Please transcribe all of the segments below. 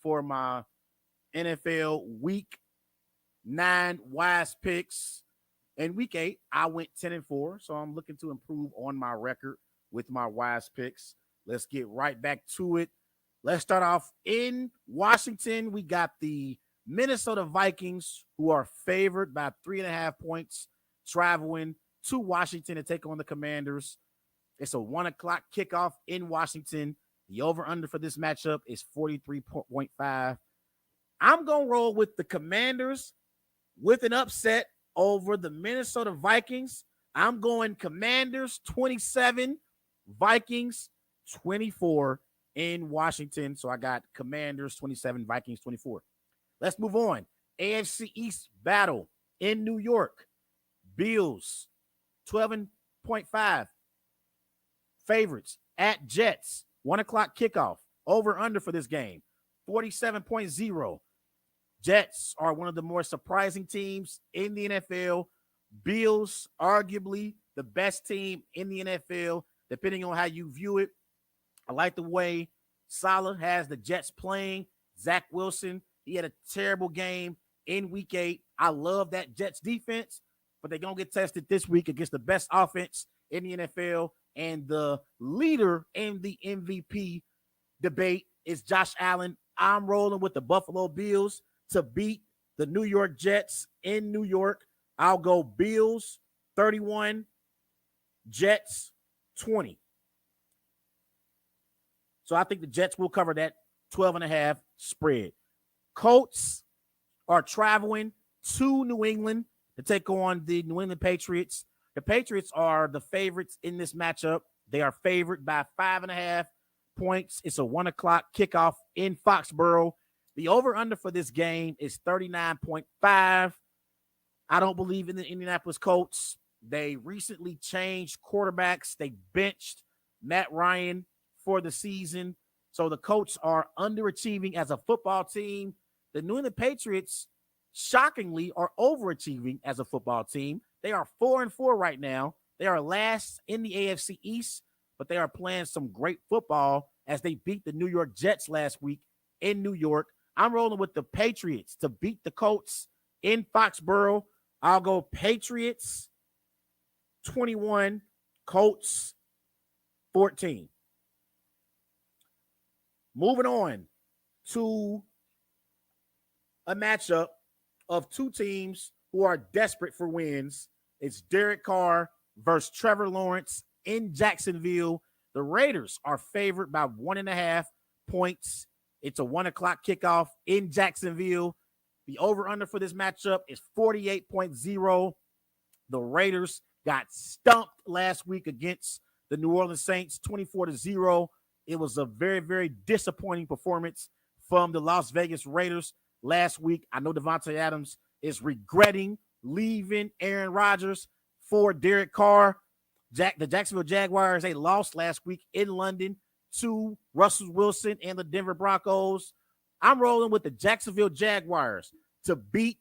for my NFL Week 9 wise picks. In Week 8, I went 10-4, so I'm looking to improve on my record with my wise picks. Let's get right back to it. Let's start off in Washington. We got the Minnesota Vikings, who are favored by 3.5 points, traveling to Washington to take on the Commanders. It's a 1 o'clock kickoff in Washington. The over-under for this matchup is 43.5. I'm going to roll with the Commanders with an upset over the Minnesota Vikings. I'm going Commanders 27, Vikings 24 in Washington. So I got Commanders 27, Vikings 24. Let's move on. AFC East battle in New York. Bills 12.5 favorites at Jets. 1 o'clock kickoff. Over under for this game 47.0. Jets are one of the more surprising teams in the NFL. Bills, arguably the best team in the NFL, depending on how you view it. I like the way Saleh has the Jets playing. Zach Wilson, he had a terrible game in Week 8. I love that Jets defense, but they're going to get tested this week against the best offense in the NFL. And the leader in the MVP debate is Josh Allen. I'm rolling with the Buffalo Bills to beat the New York Jets in New York. I'll go Bills 31, Jets 20. So I think the Jets will cover that 12.5 spread. Colts are traveling to New England to take on the New England Patriots. The Patriots are the favorites in this matchup. They are favored by 5.5 points. It's a 1 o'clock kickoff in Foxborough. The over-under for this game is 39.5. I don't believe in the Indianapolis Colts. They recently changed quarterbacks. They benched Matt Ryan for the season. So the Colts are underachieving as a football team. The New England Patriots, shockingly, are overachieving as a football team. They are 4-4 right now. They are last in the AFC East, but they are playing some great football as they beat the New York Jets last week in New York. I'm rolling with the Patriots to beat the Colts in Foxborough. I'll go Patriots 21, Colts 14. Moving on to a matchup of two teams who are desperate for wins. It's Derek Carr versus Trevor Lawrence in Jacksonville. The Raiders are favored by 1.5 points. It's a 1 o'clock kickoff in Jacksonville. The over-under for this matchup is 48.0. The Raiders got stumped last week against the New Orleans Saints, 24-0. It was a very, very disappointing performance from the Las Vegas Raiders last week. I know Devontae Adams is regretting leaving Aaron Rodgers for Derek Carr. The Jacksonville Jaguars, they lost last week in London to Russell Wilson and the Denver Broncos. I'm rolling with the Jacksonville Jaguars to beat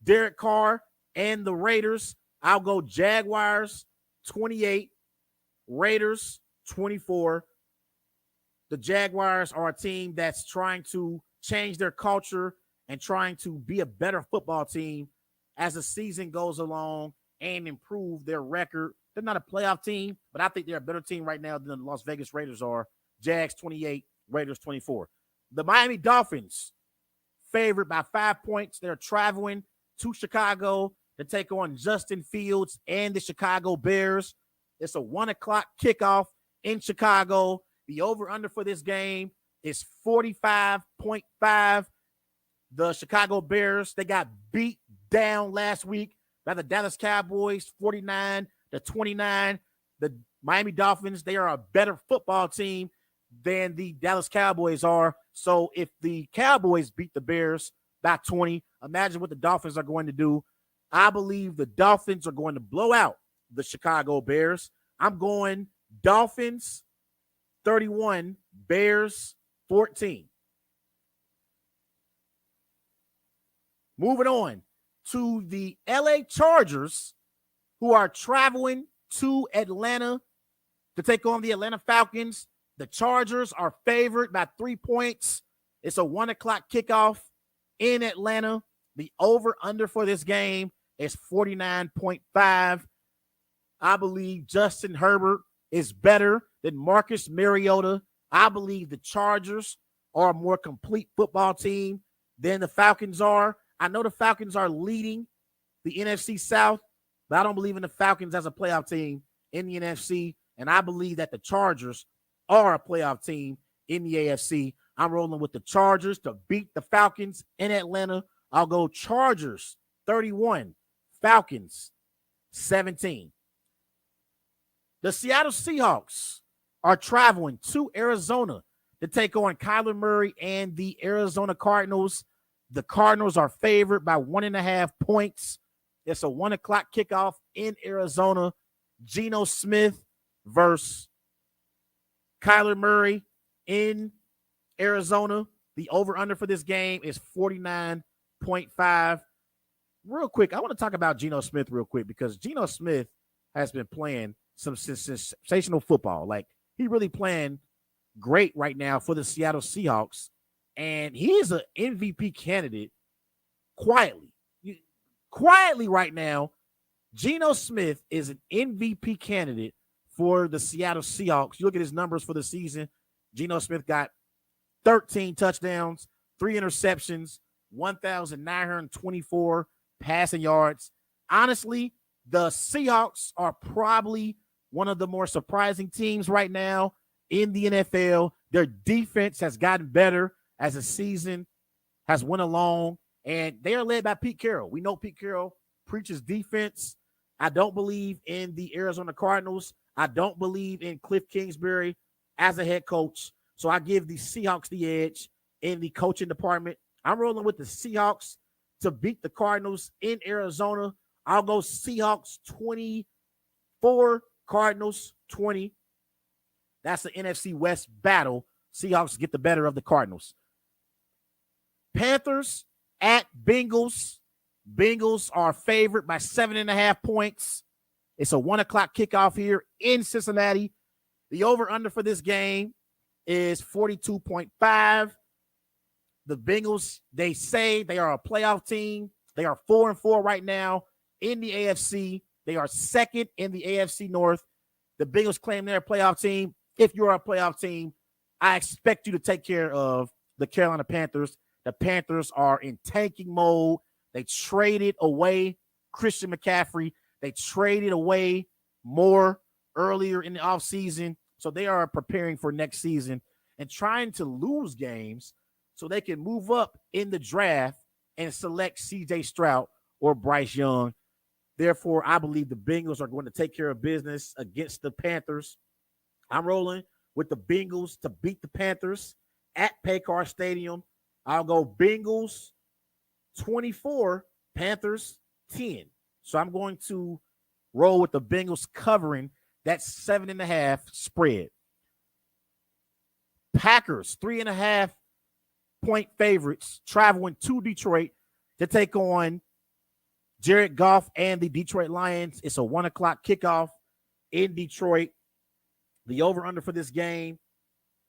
Derek Carr and the Raiders. I'll go Jaguars 28, Raiders 24. The Jaguars are a team that's trying to change their culture and trying to be a better football team as the season goes along and improve their record. They're not a playoff team, but I think they're a better team right now than the Las Vegas Raiders are. Jags 28, Raiders 24. The Miami Dolphins favored by 5 points. They're traveling to Chicago to take on Justin Fields and the Chicago Bears. It's a 1 o'clock kickoff in Chicago. The over-under for this game is 45.5. The Chicago Bears, they got beat down last week by the Dallas Cowboys, 49-29. The Miami Dolphins, they are a better football team than the Dallas Cowboys are. So if the Cowboys beat the Bears by 20, imagine what the Dolphins are going to do. I believe the Dolphins are going to blow out the Chicago Bears. I'm going Dolphins 31, Bears 14. Moving on to the LA Chargers, who are traveling to Atlanta to take on the Atlanta Falcons. The Chargers are favored by 3 points. It's a 1 o'clock kickoff in Atlanta. The over-under for this game is 49.5. I believe Justin Herbert is better than Marcus Mariota. I believe the Chargers are a more complete football team than the Falcons are. I know the Falcons are leading the NFC South, but I don't believe in the Falcons as a playoff team in the NFC, and I believe that the Chargers are a playoff team in the AFC. I'm rolling with the Chargers to beat the Falcons in Atlanta. I'll go Chargers 31, Falcons 17. The Seattle Seahawks are traveling to Arizona to take on Kyler Murray and the Arizona Cardinals. The Cardinals are favored by 1.5 points. It's a 1 o'clock kickoff in Arizona. Geno Smith versus Kyler Murray in Arizona. The over-under for this game is 49.5. Real quick, I want to talk about Geno Smith real quick because Geno Smith has been playing some sensational football. Like, he really playing great right now for the Seattle Seahawks, and he is an MVP candidate quietly. Quietly right now, Geno Smith is an MVP candidate for the Seattle Seahawks. You look at his numbers for the season. Geno Smith got 13 touchdowns, 3 interceptions, 1,924 passing yards. Honestly, the Seahawks are probably one of the more surprising teams right now in the NFL. Their defense has gotten better as the season has went along, and they are led by Pete Carroll. We know Pete Carroll preaches defense. I don't believe in the Arizona Cardinals. I don't believe in Cliff Kingsbury as a head coach. So I give the Seahawks the edge in the coaching department. I'm rolling with the Seahawks to beat the Cardinals in Arizona. I'll go Seahawks 24, Cardinals 20. That's the NFC West battle. Seahawks get the better of the Cardinals. Panthers at Bengals. Bengals are favored by 7.5 points. It's a 1 o'clock kickoff here in Cincinnati. The over-under for this game is 42.5. The Bengals, they say they are a playoff team. They are 4-4 right now in the AFC. They are second in the AFC North. The Bengals claim they're a playoff team. If you're a playoff team, I expect you to take care of the Carolina Panthers. The Panthers are in tanking mode. They traded away Christian McCaffrey. They traded away Moore earlier in the offseason. So they are preparing for next season and trying to lose games so they can move up in the draft and select C.J. Stroud or Bryce Young. Therefore, I believe the Bengals are going to take care of business against the Panthers. I'm rolling with the Bengals to beat the Panthers at Paycor Stadium. I'll go Bengals 24, Panthers 10. So I'm going to roll with the Bengals covering that 7.5 spread. Packers, 3.5 point favorites, traveling to Detroit to take on Jared Goff and the Detroit Lions. It's a 1 o'clock kickoff in Detroit. The over-under for this game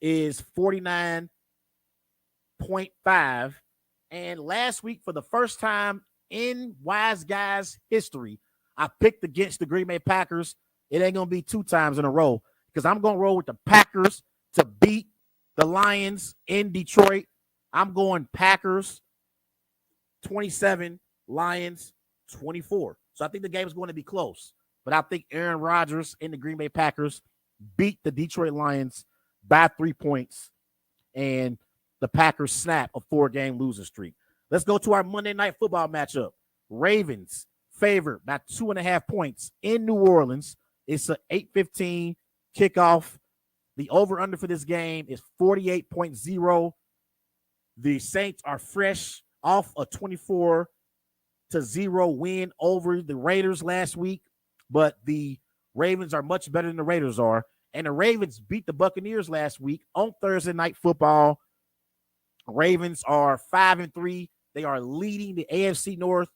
is 49.5. And last week, for the first time in Wise Guys history, I picked against the Green Bay Packers. It ain't going to be 2 times in a row because I'm going to roll with the Packers to beat the Lions in Detroit. I'm going Packers 27, Lions 24. So I think the game is going to be close. But I think Aaron Rodgers and the Green Bay Packers beat the Detroit Lions by 3 points. And the Packers snap a 4-game losing streak. Let's go to our Monday Night Football matchup. Ravens favored by 2.5 points in New Orleans. It's an 8:15 kickoff. The over-under for this game is 48.0. The Saints are fresh off a 24-0 win over the Raiders last week, but the Ravens are much better than the Raiders are. And the Ravens beat the Buccaneers last week on Thursday Night Football. Ravens are 5-3. They are leading the AFC North.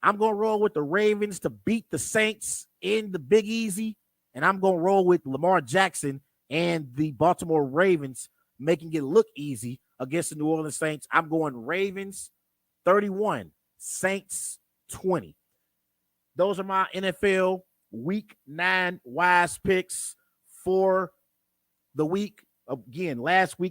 I'm going to roll with the Ravens to beat the Saints in the Big Easy. And I'm going to roll with Lamar Jackson and the Baltimore Ravens, making it look easy against the New Orleans Saints. I'm going Ravens 31, Saints 20. Those are my NFL Week 9 wise picks for the week. Again, last week